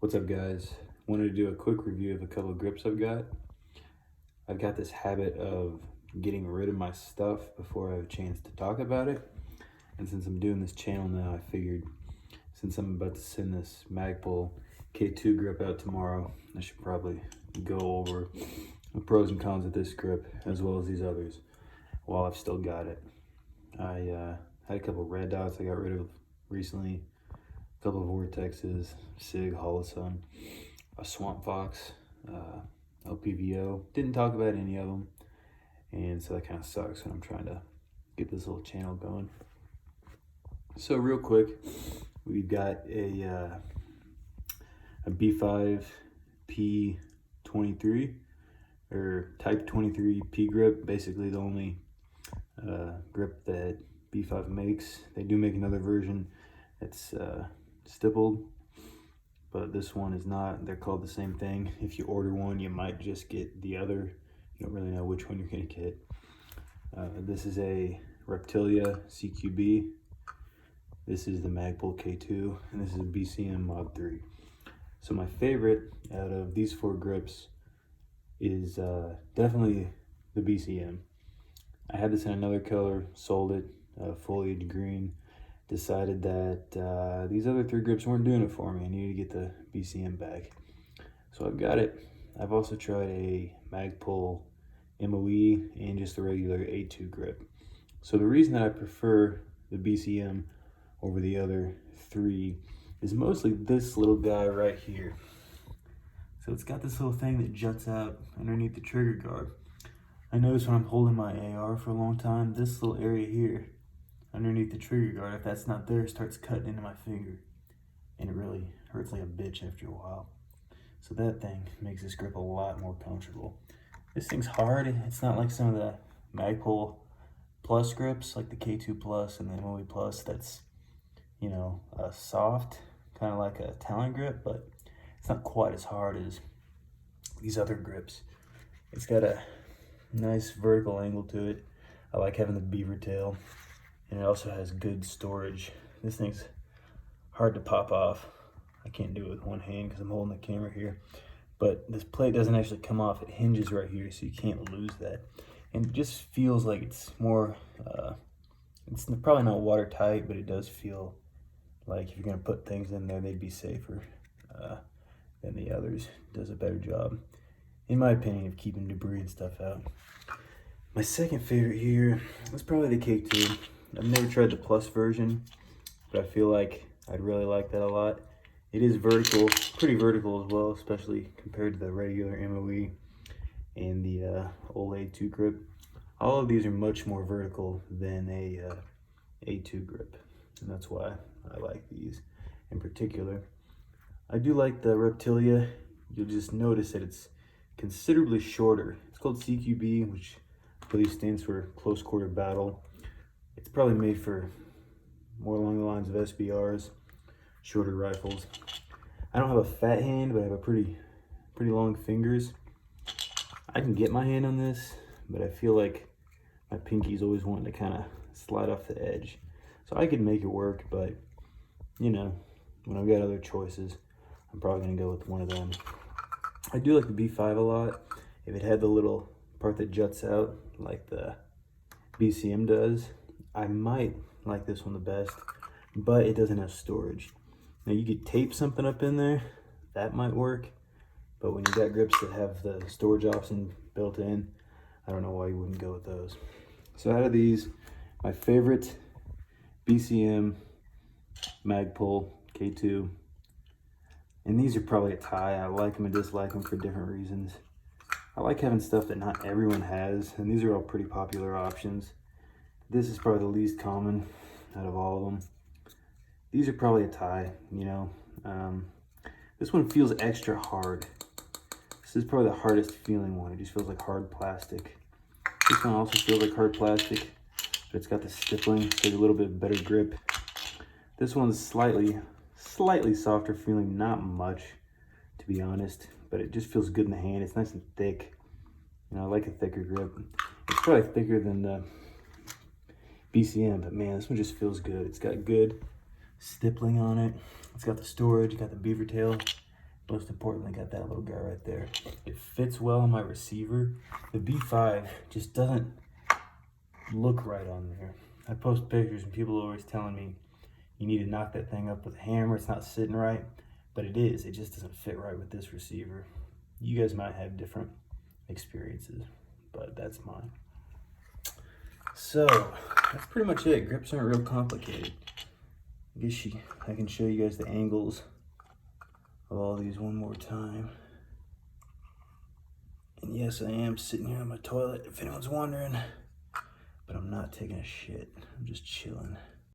What's up, guys? Wanted to do a quick review of a couple of grips I've got. I've got this habit of getting rid of my stuff before I have a chance to talk about it. And since I'm doing this channel now, I figured since I'm about to send this Magpul K2 grip out tomorrow, I should probably go over the pros and cons of this grip as well as these others while I've still got it. I had a couple of red dots I got rid of recently. Couple of vortexes, Sig, Holosun, a Swamp Fox, LPVO. Didn't talk about any of them, and so that kind of sucks when I'm trying to get this little channel going. So real quick, we've got a B5 P23 or Type 23 P grip. Basically the only grip that B5 makes. They do make another version that's stippled, but this one is not. They're called the same thing. If you order one, you might just get the other. You don't really know which one you're gonna get. This is a Reptilia CQB. This is the Magpul K2, and this is a BCM Mod 3. So my favorite out of these four grips is definitely the BCM. I had this in another color, sold it, foliage green. Decided that these other three grips weren't doing it for me. I needed to get the BCM back. So I've got it. I've also tried a Magpul MOE and just the regular A2 grip. So the reason that I prefer the BCM over the other three is mostly this little guy right here. So it's got this little thing that juts out underneath the trigger guard. I notice when I'm holding my AR for a long time, this little area here underneath the trigger guard, if that's not there, it starts cutting into my finger, and it really hurts like a bitch after a while. So that thing makes this grip a lot more comfortable. This thing's hard. It's not like some of the Magpul Plus grips, like the K2 Plus and the MOE Plus, that's, you know, soft, kind of like a Talon grip, but it's not quite as hard as these other grips. It's got a nice vertical angle to it. I like having the beaver tail. And it also has good storage. This thing's hard to pop off. I can't do it with one hand because I'm holding the camera here. But this plate doesn't actually come off. It hinges right here, so you can't lose that. And it just feels like it's more, it's probably not watertight, but it does feel like if you're gonna put things in there, they'd be safer than the others. It does a better job, in my opinion, of keeping debris and stuff out. My second favorite here is probably the K2. I've never tried the Plus version, but I feel like I'd really like that a lot. It is vertical, pretty vertical as well, especially compared to the regular MOE and the old A2 grip. All of these are much more vertical than a A2 grip, and that's why I like these in particular. I do like the Reptilia. You'll just notice that it's considerably shorter. It's called CQB, which I believe stands for Close Quarter Battle. It's probably made for more along the lines of SBRs, shorter rifles. I don't have a fat hand, but I have a pretty long fingers. I can get my hand on this, but I feel like my pinky's always wanting to kind of slide off the edge. So I could make it work, but you know, when I've got other choices, I'm probably gonna go with one of them. I do like the B5 a lot. If it had the little part that juts out like the BCM does, I might like this one the best, but it doesn't have storage. Now you could tape something up in there, that might work, but when you got grips that have the storage option built in, I don't know why you wouldn't go with those. So out of these, my favorite BCM Magpul K2, and these are probably a tie. I like them and dislike them for different reasons. I like having stuff that not everyone has, and these are all pretty popular options. This is probably the least common out of all of them. These are probably a tie, you know. This one feels extra hard. This is probably the hardest feeling one. It just feels like hard plastic. This one also feels like hard plastic, but it's got the stippling, so a little bit better grip. This one's slightly softer feeling, not much, to be honest, but it just feels good in the hand. It's nice and thick. You know, I like a thicker grip. It's probably thicker than the BCM, but man, this one just feels good. It's got good stippling on it. It's got the storage, got the beaver tail, most importantly, got that little guy right there. It fits well on my receiver. The B5 just doesn't look right on there. I post pictures and people are always telling me you need to knock that thing up with a hammer. It's not sitting right, but it is. It just doesn't fit right with this receiver. You guys might have different experiences, but that's mine. So that's pretty much it. Grips aren't real complicated. I guess I can show you guys the angles of all these one more time. And yes, I am sitting here on my toilet, if anyone's wondering, but I'm not taking a shit. I'm just chilling.